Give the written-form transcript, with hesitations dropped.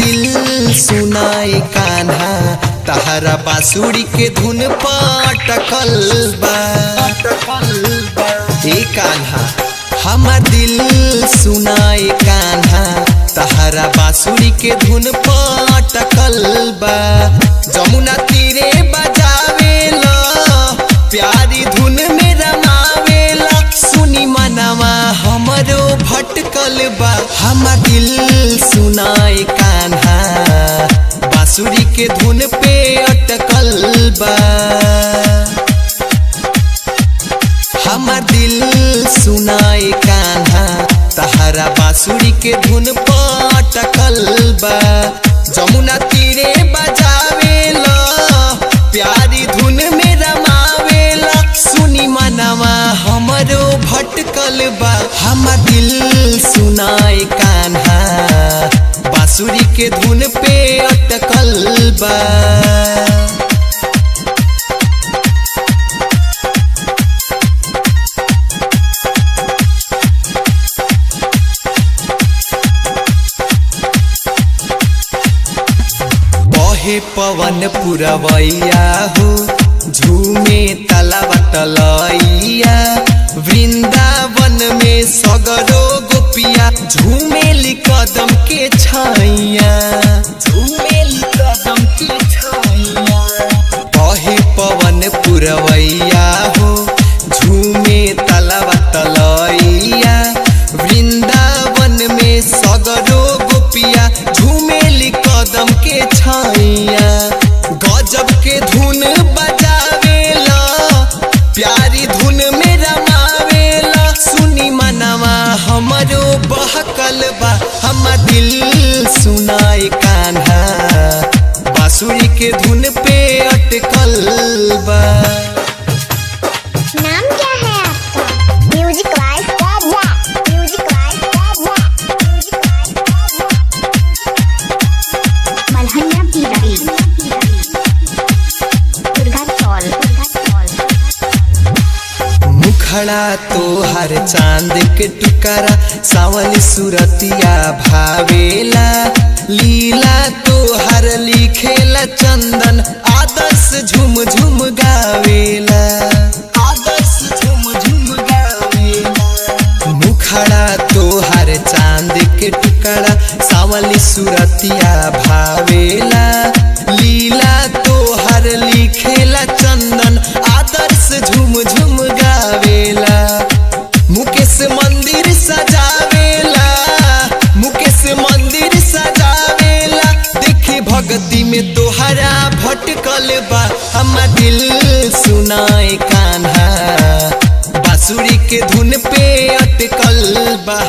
दिल सुनाए कान्हा तहरा बांसुरी के धुन पटकल बा। हे कान्हा हमार दिल सुनाए कान्हा तहरा बांसुरी के धुन पटकल बा। जमुना तीरे बजावेला प्यारी धुन में रमावेला सुनी मनवा हमरो भटकल बा। हमार दिल सुनाए कान्हा बांसुरी के धुन पे अटकल बा। हमार दिल सुनाए कान्हा तहरा बांसुरी के धुन पे अटकल बा। जमुना तीरे बजावेला प्यारी धुन में रमावेला सुनी मनवा हमरो भटकल बा। हमार दिल सुनाए कान्हा बांसुरी के धुन पे अटकल बा। बहे पवन पुरवैया हो झूमे तलवा तलैया वृंदावन में सगरो गोपिया झूमेली कदम के छैया झूमेली कदम के छैया। बहे पवन पुरवैया हो झूमे तलवा तलैया वृंदावन में सगरो गोपिया झूमेली कदम के छैया। गजब के धुन बजावेला प्यारी धुन में रमावेला सुनी मनवा हमरो बहकल बा। हमार दिल सुनाए कान्हा बांसुरी के धुन पे अटकल बा। नाम क्या है आपका? म्यूजिक वाइज राजा, म्यूजिक वाइज राजा, म्यूजिक वाइज राजा। मलहनिया की रही दुर्गा चौल, दुर्गा चौल। मुखड़ा तोहर चांद के टुकड़ा सावली सुरतिया भावेला लीला तोहर लिखेला चंदन आदर्श झुम झुम गावेला आदर्श झुम झुम गावेला। मुखड़ा तोहर चांद के टुकड़ा सावली सुरतिया भावेला लीला तोहर लिखेला चंदन आदर्श झुम झुम गावेला। मुकेश मंदिर सजावेला मुकेश मंदिर सजावेला देखी भक्ति में तोहरा भटकल बा। हमार दिल सुनाए कान्हा बांसुरी के धुन पे अटकल बा।